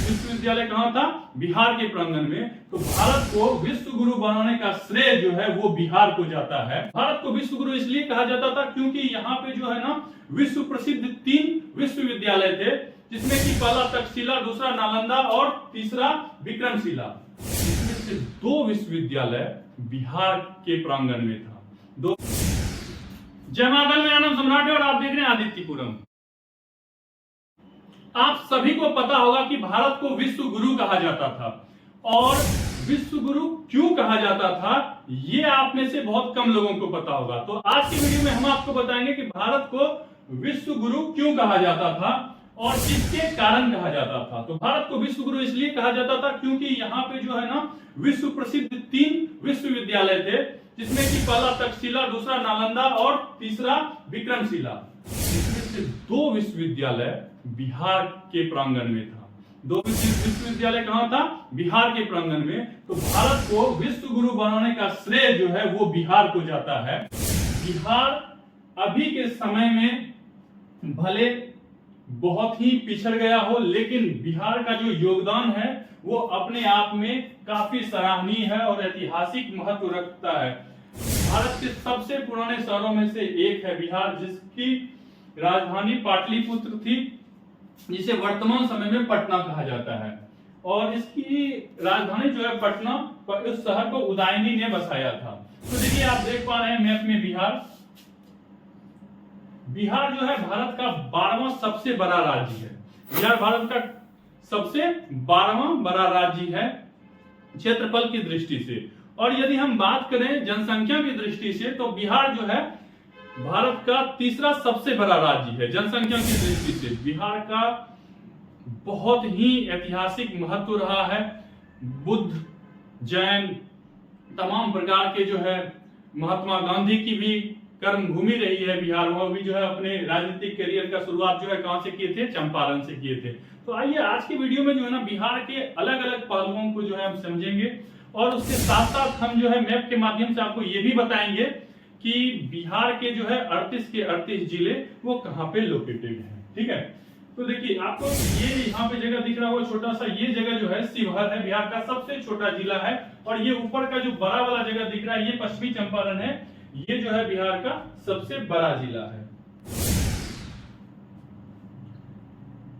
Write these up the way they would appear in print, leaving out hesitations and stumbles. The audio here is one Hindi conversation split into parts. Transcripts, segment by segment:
विश्वविद्यालय कहाँ था? बिहार के प्रांगण में। तो भारत को विश्व गुरु बनाने का श्रेय जो है वो बिहार को जाता है। भारत को विश्व गुरु इसलिए कहा जाता था क्योंकि यहाँ पे जो है ना विश्व प्रसिद्ध 3 विश्वविद्यालय थे, जिसमें कि पहला तक्षशिला, दूसरा नालंदा और तीसरा विक्रमशिला। इसमें से 2 विश्वविद्यालय बिहार के प्रांगण में था। जय महाकाल, मेरा नाम सम्राट है और आप देख रहे हैं आदित्यपुरम। आप सभी को पता होगा कि भारत को विश्व गुरु कहा जाता था, और विश्व गुरु क्यों कहा जाता था ये आप में से बहुत कम लोगों को पता होगा। तो आज की वीडियो में हम आपको बताएंगे कि भारत को विश्व गुरु क्यों कहा जाता था और किसके कारण कहा जाता था। तो भारत को विश्व गुरु इसलिए कहा जाता था क्योंकि यहाँ पे जो है ना विश्व प्रसिद्ध 3 विश्वविद्यालय थे, जिसमें कि पहला तक्षशिला, दूसरा नालंदा और तीसरा विक्रमशिला। इसमें से 2 विश्वविद्यालय बिहार के प्रांगण में था। 2 विश्वविद्यालय कहाँ था? बिहार के प्रांगण में। तो भारत को विश्व गुरु बनाने का श्रेय जो है वो बिहार को जाता है। बिहार अभी के समय में भले बहुत ही पिछड़ गया हो, लेकिन बिहार का जो योगदान है वो अपने आप में काफी सराहनीय है और ऐतिहासिक महत्व रखता है। भारत के सबसे पुराने शहरों में से एक है बिहार, जिसकी राजधानी पाटलिपुत्र थी, जिसे वर्तमान समय में पटना कहा जाता है। और इसकी राजधानी जो है पटना, उस शहर को उदयनी ने बसाया था। तो देखिए, आप देख पा रहे हैं मैप में बिहार जो है भारत का 12वां सबसे बड़ा राज्य है। बिहार भारत का सबसे 12वां बड़ा राज्य है क्षेत्रफल की दृष्टि से। और यदि हम बात करें जनसंख्या की दृष्टि से, तो बिहार जो है भारत का तीसरा सबसे बड़ा राज्य है जनसंख्या की दृष्टि से। बिहार का बहुत ही ऐतिहासिक महत्व रहा है। बुद्ध, जैन, तमाम प्रकार के जो है, महात्मा गांधी की भी कर्म भूमि रही है बिहार। वो भी जो है अपने राजनीतिक करियर का शुरुआत जो है कहां से किए थे? चंपारण से किए थे। तो आइए आज की वीडियो में जो है ना बिहार के अलग अलग पहलुओं को जो है हम समझेंगे, और उसके साथ साथ हम जो है मैप के माध्यम से आपको ये भी बताएंगे कि बिहार के जो है 38 के 38 जिले वो कहां पे लोकेटेड हैं। ठीक है, तो देखिए, आपको ये यहाँ पे जगह दिख रहा होगा छोटा सा, ये जगह जो है शिवहर है, बिहार का सबसे छोटा जिला है। और ये ऊपर का जो बड़ा वाला जगह दिख रहा है ये पश्चिमी चंपारण है, ये जो है बिहार का सबसे बड़ा जिला है।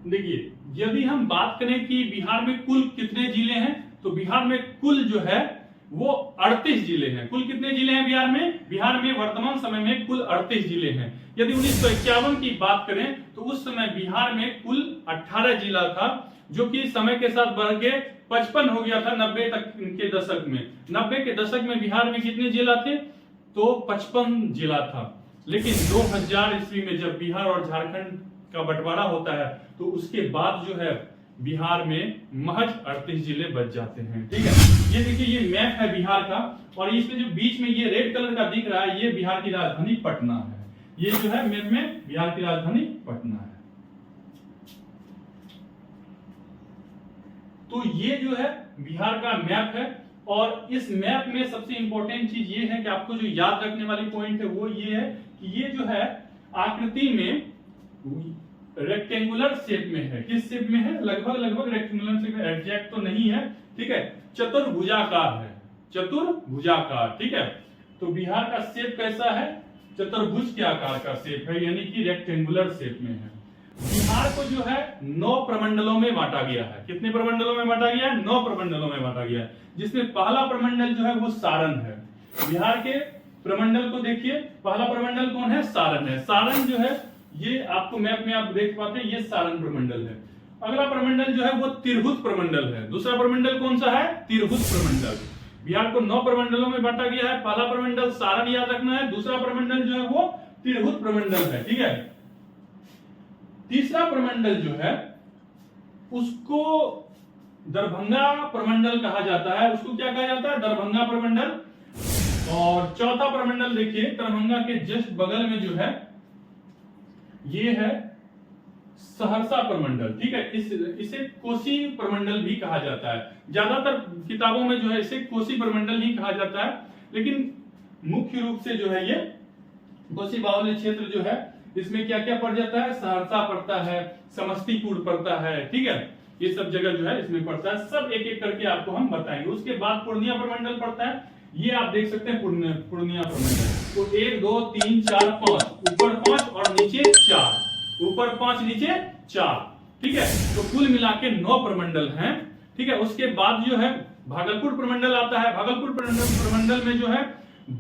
देखिए, यदि हम बात करें कि बिहार में कुल कितने जिले हैं, तो बिहार में कुल जो है वो 38 जिले हैं। कुल कितने जिले हैं बिहार में? बिहार में वर्तमान समय में कुल 38 जिले हैं। यदि 1951 की बात करें तो उस समय बिहार में कुल 18 जिला था, जो कि समय के साथ बढ़ के 55 हो गया था 90 तक के दशक में। 90 के दशक में बिहार में कितने जिला थे? तो 55 जिला था। लेकिन 2000 ईस्वी में जब बिहार और झारखंड का बंटवारा होता है तो उसके बाद जो है बिहार में महज 38 जिले बच जाते हैं। ठीक है, ये देखिए, ये मैप है बिहार का, और इसमें जो बीच में ये रेड कलर का दिख रहा है ये बिहार की राजधानी पटना है। ये जो है मैप में बिहार की राजधानी पटना है। तो ये जो है बिहार का मैप है, और इस मैप में सबसे इंपॉर्टेंट चीज ये है कि आपको जो याद रखने वाली पॉइंट है वो ये है कि ये जो है आकृति में रेक्टेंगुलर शेप में है। किस शेप में है? लगभग रेक्टेंगुलर शेप में, एग्जैक्ट तो नहीं है। ठीक है, चतुर्भुजाकार है, चतुर्भुजाकार। ठीक है, तो बिहार का शेप कैसा है? चतुर्भुज के आकार का शेप है, यानी कि रेक्टेंगुलर शेप में है। बिहार को जो है 9 प्रमंडलों में बांटा गया है। कितने प्रमंडलों में बांटा गया है? 9 प्रमंडलों में बांटा गया है, जिसमें पहला प्रमंडल जो है वो सारण है। बिहार के प्रमंडल को देखिए, पहला प्रमंडल कौन है? सारण है। सारण जो है ये आपको मैप में आप देख पाते हैं, ये सारण प्रमंडल है। अगला प्रमंडल जो है वो तिरहुत प्रमंडल है। दूसरा प्रमंडल कौन सा है? तिरहुत प्रमंडल। बिहार को 9 प्रमंडलों में बांटा गया है। पहला प्रमंडल सारण याद रखना है, दूसरा प्रमंडल जो है वो तिरहुत प्रमंडल है। ठीक है, तीसरा प्रमंडल जो है उसको दरभंगा प्रमंडल कहा जाता है। उसको क्या कहा जाता है? दरभंगा प्रमंडल। और चौथा प्रमंडल देखिए, दरभंगा के जस्ट बगल में जो है ये है सहरसा प्रमंडल। ठीक है, इसे कोसी प्रमंडल भी कहा जाता है। ज्यादातर किताबों में जो है इसे कोसी प्रमंडल ही कहा जाता है, लेकिन मुख्य रूप से जो है ये कोसी बाहुल्य क्षेत्र जो है इसमें क्या क्या पड़ जाता है? सहरसा पड़ता है, समस्तीपुर पड़ता है। ठीक है, ये सब जगह जो है इसमें पड़ता है। सब एक एक करके आपको हम बताएंगे। उसके बाद पूर्णिया प्रमंडल पड़ता है, ये आप देख सकते हैं पूर्णिया प्रमंडल। तो 1 2 3 4 5, ऊपर 5 और नीचे 4, ऊपर 5 नीचे 4, ठीक है। तो कुल मिला के 9 प्रमंडल हैं, ठीक है। उसके बाद जो है भागलपुर प्रमंडल आता है। भागलपुर प्रमंडल में जो है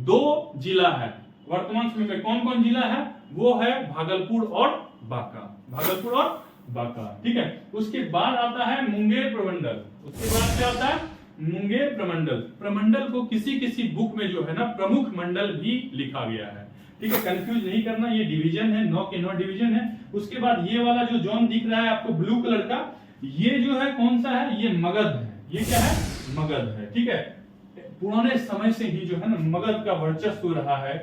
2 जिला है वर्तमान समय में। कौन कौन जिला है? वो है भागलपुर और बांका, भागलपुर और बांका, ठीक है। उसके बाद आता है मुंगेर प्रमंडल। उसके बाद क्या आता है? मुंगेर प्रमंडल। प्रमंडल को किसी किसी बुक में जो है ना प्रमुख मंडल भी लिखा गया है, ठीक है। कंफ्यूज नहीं करना, ये डिवीजन है, 9 के 9 डिवीजन है। उसके बाद ये वाला जो जोन दिख रहा है आपको ब्लू कलर का, ये जो है कौन सा है? ये मगध है। ये क्या है? मगध है, ठीक है। पुराने समय से ही जो है ना मगध का वर्चस्व रहा है,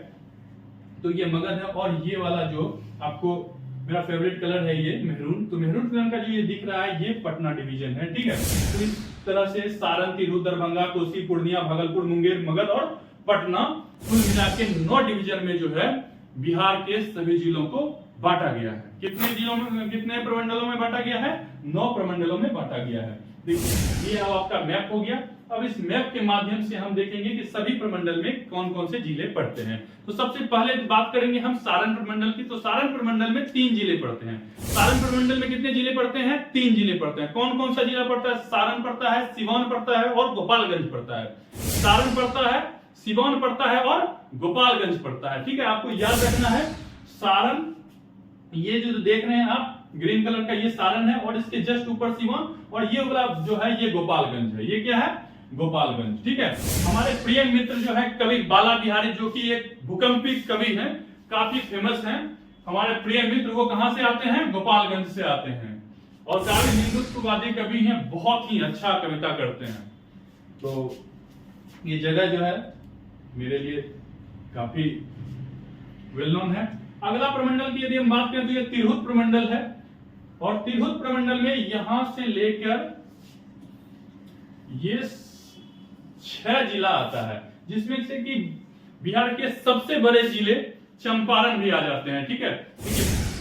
तो ये मगध है। और ये वाला जो आपको मेरा फेवरेट कलर है ये मेहरून, तो मेहरून कलर का जो ये दिख रहा है ये पटना डिवीजन है, ठीक है। तो इस तरह से सारण, तिरहुत, दरभंगा, कोसी, पूर्णिया, भागलपुर, मुंगेर, मगध और पटना, कुल मिला के 9 डिवीजन में जो है बिहार के सभी जिलों को बांटा गया है। कितने जिलों में, कितने प्रमंडलों में बांटा गया है? 9 प्रमंडलों में बांटा गया है। देखिए ये अब आपका मैप हो गया। अब इस मैप के माध्यम से हम देखेंगे कि सभी प्रमंडल में कौन कौन से जिले पड़ते हैं। तो सबसे पहले बात करेंगे हम सारण प्रमंडल की। तो सारण प्रमंडल में 3 जिले पड़ते हैं। सारण प्रमंडल में कितने जिले पड़ते हैं? 3 जिले पड़ते हैं। कौन कौन सा जिला पड़ता है? सारण पड़ता है, सिवान पड़ता है और गोपालगंज पड़ता है। सारण पड़ता है, सिवान पड़ता है और गोपालगंज पड़ता है, ठीक है। आपको याद रखना है सारण, ये जो देख रहे हैं आप ग्रीन कलर का, ये सारण है और इसके जस्ट ऊपर सिवान, और ये वाला जो है ये गोपालगंज है। ये क्या है? गोपालगंज, ठीक है। हमारे प्रिय मित्र जो है कवि बाला बिहारी, जो कि एक भूकंपी कवि हैं, काफी फेमस हैं हमारे प्रिय मित्र, वो कहां से आते हैं? गोपालगंज से आते हैं। और काफी हिंदुत्ववादी कवि हैं, बहुत ही अच्छा कविता करते हैं। तो ये जगह जो है मेरे लिए काफी वेल नोन है। अगला प्रमंडल की यदि हम बात करें तो ये तिरहुत प्रमंडल है। और तिरहुत प्रमंडल में यहां से लेकर ये 6 जिला आता है, जिसमें से कि बिहार के सबसे बड़े जिले चंपारण भी आ जाते हैं, ठीक है।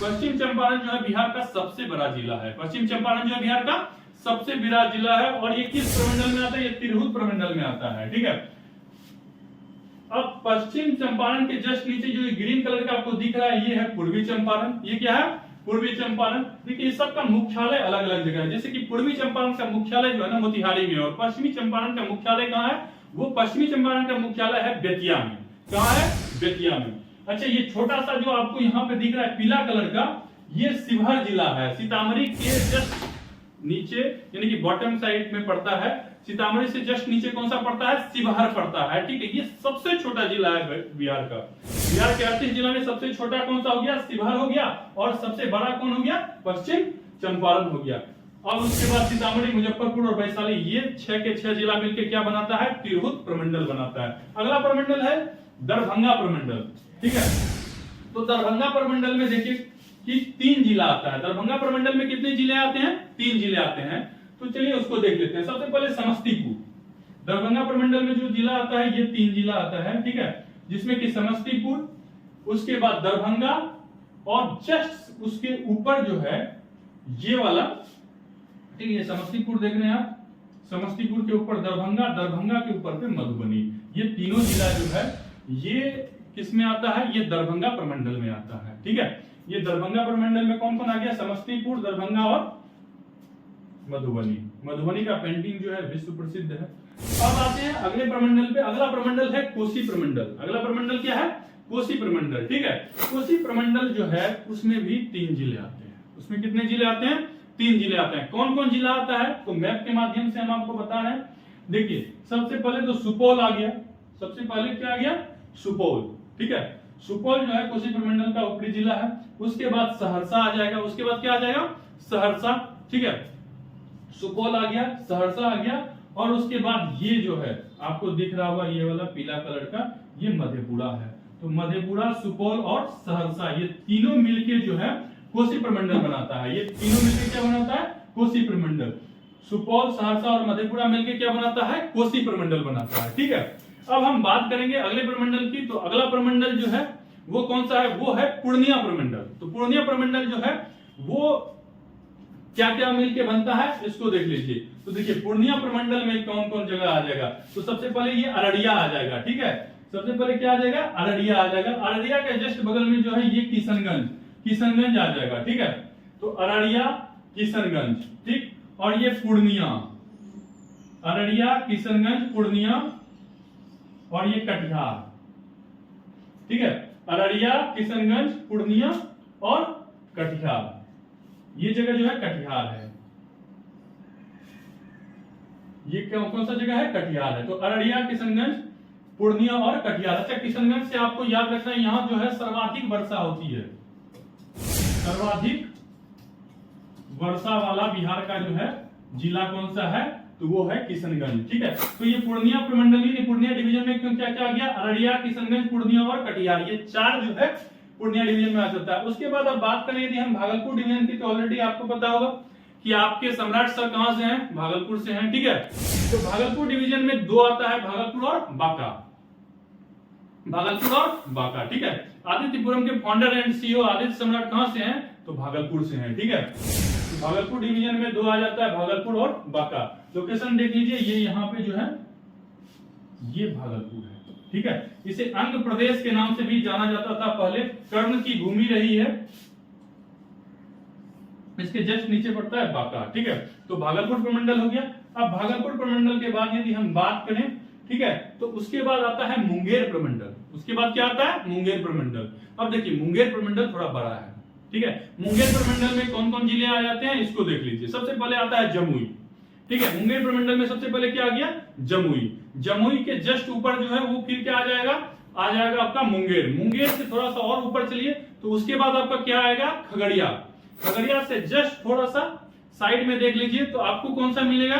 पश्चिम चंपारण जो है बिहार का सबसे बड़ा जिला है। पश्चिम चंपारण जो है बिहार का सबसे बड़ा जिला है। और ये किस प्रमंडल में आता है? ये तिरहुत प्रमंडल में आता है, ठीक है। अब पश्चिम चंपारण के जस्ट नीचे जो ये ग्रीन कलर का आपको दिख रहा है ये है पूर्वी चंपारण। ये क्या है? पूर्वी चंपारण। देखिए इस सब का मुख्यालय अलग अलग जगह है। जैसे कि पूर्वी चंपारण का मुख्यालय जो है ना मोतिहारी में, और पश्चिमी चंपारण का मुख्यालय कहाँ है? वो पश्चिमी चंपारण का मुख्यालय है बेतिया में। कहाँ है? बेतिया में। अच्छा, ये छोटा सा जो आपको यहाँ पे दिख रहा है पीला कलर का, ये शिवहर जिला है। सीतामढ़ी के जस्ट नीचे यानी कि बॉटम साइड में पड़ता है। सीतामढ़ी से जस्ट नीचे कौन सा पड़ता है? शिवहर पड़ता है, ठीक है। ये सबसे छोटा जिला है बिहार का। बिहार के 38 जिला में सबसे छोटा कौन सा हो गया? शिवहर हो गया। और सबसे बड़ा कौन हो गया? पश्चिम चंपारण हो गया। और उसके बाद सीतामढ़ी, मुजफ्फरपुर और वैशाली, ये 6 के 6 जिला मिलकर क्या बनाता है? तिरहुत प्रमंडल बनाता है। अगला प्रमंडल है दरभंगा प्रमंडल, ठीक है। तो दरभंगा प्रमंडल में देखिए कि 3 जिला आता है। दरभंगा प्रमंडल में कितने जिले आते हैं? 3 जिले आते हैं। तो चलिए उसको देख लेते हैं। सबसे पहले समस्तीपुर। दरभंगा प्रमंडल में जो जिला आता है ये 3 जिला आता है, ठीक है, जिसमें कि समस्तीपुर, उसके बाद दरभंगा, और जस्ट उसके ऊपर जो है ये वाला, ठीक है, समस्तीपुर देख रहे हैं आप, समस्तीपुर के ऊपर दरभंगा, दरभंगा के ऊपर पे मधुबनी। ये तीनों जिला जो है ये किसमें आता है? ये दरभंगा प्रमंडल में आता है, ठीक है। ये दरभंगा प्रमंडल में कौन कौन आ गया? समस्तीपुर, दरभंगा और मधुबनी। मधुबनी का पेंटिंग जो है विश्व प्रसिद्ध है। अब आते हैं अगले प्रमंडल पे। अगला प्रमंडल है कोसी प्रमंडल। अगला प्रमंडल क्या है? कोसी प्रमंडल, ठीक है। कोसी प्रमंडल जो है उसमें भी 3 जिले आते हैं। उसमें कितने जिले आते हैं? 3 जिले आते हैं। कौन कौन जिला आता है? तो मैप के माध्यम से हम आपको बता रहे हैं। देखिए सबसे पहले तो सुपौल आ गया। सबसे पहले क्या आ गया? सुपौल, ठीक है। सुपौल जो है कोसी प्रमंडल का ऊपरी जिला है। उसके बाद सहरसा आ जाएगा। उसके बाद क्या आ जाएगा? सहरसा, ठीक है। सुपौल आ गया, सहरसा आ गया, और उसके बाद ये जो है आपको दिख रहा होगा ये वाला पीला कलर का, ये मधेपुरा है। तो मधेपुरा, सुपौल और सहरसा, ये तीनों मिलके जो है कोसी प्रमंडल बनाता है। ये तीनों मिलके क्या बनाता है? कोसी प्रमंडल। सुपौल, सहरसा और मधेपुरा मिलके क्या बनाता है? कोसी प्रमंडल बनाता है, ठीक है। अब हम बात करेंगे अगले प्रमंडल की। तो अगला प्रमंडल जो है वो कौन सा है? वो है पूर्णिया प्रमंडल। तो पूर्णिया प्रमंडल जो है वो क्या क्या मिलके बनता है इसको देख लीजिए। तो देखिए पूर्णिया प्रमंडल में कौन कौन जगह आ जाएगा, तो सबसे पहले ये अररिया आ जाएगा, ठीक है। सबसे पहले क्या आ जाएगा, अररिया आ जाएगा। अररिया के जस्ट बगल में जो है ये किशनगंज आ जाएगा, ठीक है। तो अररिया किशनगंज, ठीक। और ये पूर्णिया, अररिया किशनगंज पूर्णिया और ये कटिहार, ठीक है। अररिया किशनगंज पूर्णिया और कटिहार, ये जगह जो है कटिहार है। ये कौन सा जगह है, कटिहार है। तो अररिया किशनगंज पूर्णिया और कटिहार। अच्छा किशनगंज से आपको याद रखना है यहां जो है सर्वाधिक वर्षा होती है, सर्वाधिक वर्षा वाला बिहार का जो है जिला कौन सा है, तो वो है किशनगंज, ठीक है। तो ये पूर्णिया प्रमंडल में, पूर्णिया डिवीजन में क्यों क्या क्या आ गया, अररिया किशनगंज पूर्णिया और कटिहार, ये 4 जो है पूर्णिया डिवीजन में आ जाता है। उसके बाद अब बात करें यदि हम भागलपुर डिवीजन की, तो ऑलरेडी आपको पता होगा कि आपके सम्राट सर कहां से हैं, भागलपुर से हैं, ठीक है। तो भागलपुर डिवीजन में 2 आता है, भागलपुर और बांका, भागलपुर और बांका, ठीक है। आदित्यपुरम के फाउंडर एंड सीईओ आदित्य सम्राट कहां से हैं, तो भागलपुर से हैं, ठीक है। तो भागलपुर डिवीजन में 2 आ जाता है, भागलपुर और बांका। लोकेशन देख लीजिए, ये यहाँ पे जो है ये भागलपुर है, ठीक है। इसे अंग प्रदेश के नाम से भी जाना जाता था पहले, कर्ण की भूमि रही है। इसके जस्ट नीचे पड़ता है बांका, ठीक है। तो भागलपुर प्रमंडल हो गया। अब भागलपुर प्रमंडल के बाद यदि हम बात करें, ठीक है, तो उसके बाद आता है मुंगेर प्रमंडल। उसके बाद क्या आता है, मुंगेर प्रमंडल। अब देखिए मुंगेर प्रमंडल थोड़ा बड़ा है, ठीक है। मुंगेर प्रमंडल में कौन कौन जिले आ जाते हैं, इसको देख लीजिए। सबसे पहले आता है जमुई, ठीक है। मुंगेर प्रमंडल में सबसे पहले क्या आ गया, जमुई। जमुई के जस्ट ऊपर जो है वो फिर क्या आ जाएगा आपका मुंगेर। मुंगेर से थोड़ा सा और ऊपर चलिए तो उसके बाद आपका क्या आएगा, खगड़िया। खगड़िया से जस्ट थोड़ा सा साइड में देख लीजिए तो आपको कौन सा मिलेगा,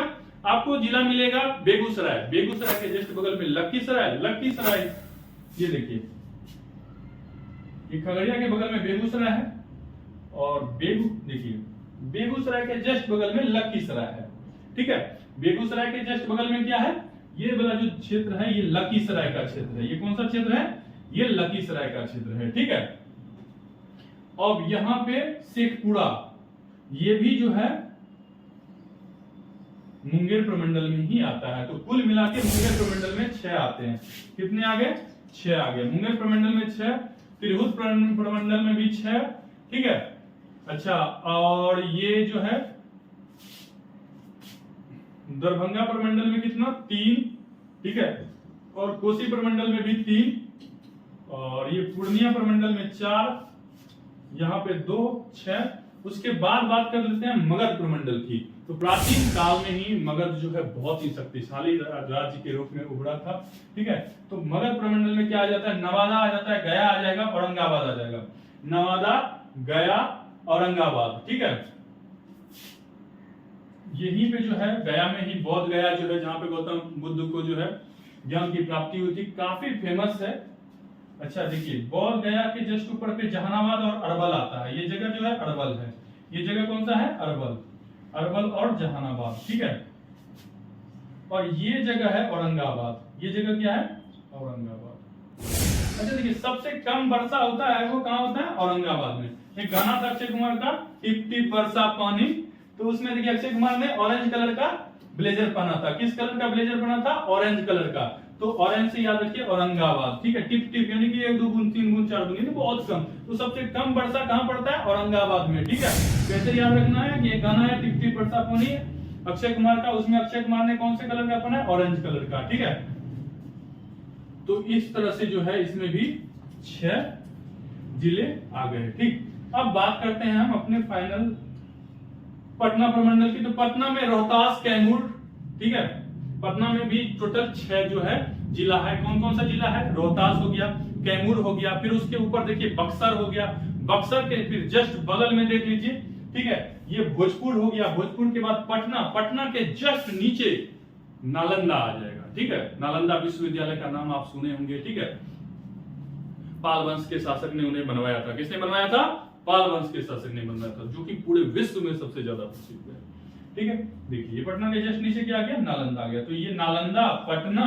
आपको जिला मिलेगा बेगूसराय। बेगूसराय के जस्ट बगल में लखीसराय, ये देखिए ये खगड़िया के बगल में बेगूसराय है और देखिए बेगूसराय के जस्ट बगल में लखीसराय है, ठीक है। बेगूसराय के जस्ट बगल में क्या है, ये वाला जो क्षेत्र है ये लखीसराय का क्षेत्र है। ये कौन सा क्षेत्र है, ये लखीसराय का क्षेत्र है, ठीक है। अब यहां पे शेखपुरा, ये भी जो है मुंगेर प्रमंडल में ही आता है। तो कुल मिलाकर मुंगेर प्रमंडल में 6 आते हैं। कितने आ गए, 6 आ गए। मुंगेर प्रमंडल में 6, तिरहुत प्रमंडल में भी 6, ठीक है। अच्छा और ये जो है दरभंगा प्रमंडल में कितना, 3, ठीक है। और कोसी प्रमंडल में भी 3 और ये पूर्णिया प्रमंडल में 4, यहाँ पे 2, 6। उसके बाद बात कर लेते हैं मगध प्रमंडल की। तो प्राचीन काल में ही मगध जो है बहुत ही शक्तिशाली राज्य के रूप में उभरा था, ठीक है। तो मगध प्रमंडल में क्या आ जाता है, नवादा आ जाता है, गया आ जाएगा, औरंगाबाद आ जाएगा। नवादा, गया, औरंगाबाद, ठीक है। यहीं पे जो है गया में ही बौद्ध गया जो है, जहां पे गौतम बुद्ध को जो है ज्ञान की प्राप्ति हुई थी, काफी फेमस है। अच्छा देखिए बौद्ध गया के जस्ट ऊपर पे जहानाबाद और अरवल आता है। ये जगह जो है अरवल है। ये जगह कौन सा है, अरवल और जहानाबाद, ठीक है। और ये जगह है औरंगाबाद। ये जगह क्या है, औरंगाबाद। अच्छा देखिए सबसे कम वर्षा होता है वो कहां होता है, औरंगाबाद में। एक गाना था अक्षय कुमार का, टिप टिप वर्षा पानी, तो उसमें देखिए अक्षय कुमार ने ऑरेंज कलर का ब्लेजर पहना था। किस कलर का ब्लेजर पहना था, ऑरेंज कलर का। तो ऑरेंज से याद रखिए औरंगाबाद, ठीक है। टिप टिप यानी कि 1 2 बूंद 3 बूंद 4 बूंद, यानी बहुत कम। तो सबसे कम वर्षा कहां पड़ता है, औरंगाबाद में, ठीक है। कैसे याद रखना है कि एक गाना है टिप टिप वर्षा पानी अक्षय कुमार का, उसमें अक्षय कुमार ने कौन से कलर का पहना है, ऑरेंज कलर का, ठीक है। तो इस तरह से जो है इसमें भी 6 जिले आ गए, ठीक। अब बात करते हैं हम अपने फाइनल पटना प्रमंडल की। तो पटना में रोहतास, कैमूर, ठीक है। पटना में भी टोटल 6 जो है जिला है। कौन कौन सा जिला है, रोहतास हो गया, कैमूर हो गया, फिर उसके ऊपर देखिए बक्सर हो गया। बक्सर के फिर जस्ट बगल में देख लीजिए, ठीक है, ये भोजपुर हो गया। भोजपुर के बाद पटना, पटना के जस्ट नीचे नालंदा आ जाएगा, ठीक है। नालंदा विश्वविद्यालय का नाम आप सुने होंगे, ठीक है। पाल वंश के शासक ने उन्हें बनवाया था। किसने बनवाया था, पाल वंश के शासक ने बनवाया था, जो कि पूरे विश्व में सबसे ज्यादा प्रसिद्ध है, ठीक है। देखिए पटना के जस्ट नीचे क्या आ गया, नालंदा आ गया। तो ये नालंदा, पटना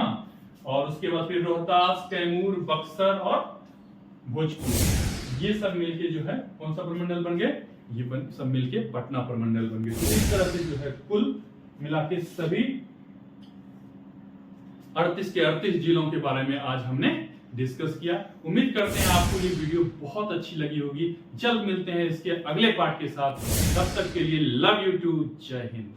और उसके बाद फिर रोहतास, कैमूर, बक्सर और भोजपुर, ये सब मिलके जो है कौन सा प्रमंडल बन गए, ये सब मिलके पटना प्रमंडल बन गए। तो इस तरह से जो है कुल मिला के सभी 38 के 38 जिलों के बारे में आज हमने डिस्कस किया। उम्मीद करते हैं आपको ये वीडियो बहुत अच्छी लगी होगी। जल्द मिलते हैं इसके अगले पार्ट के साथ, तब तक के लिए लव यू टू, जय हिंद।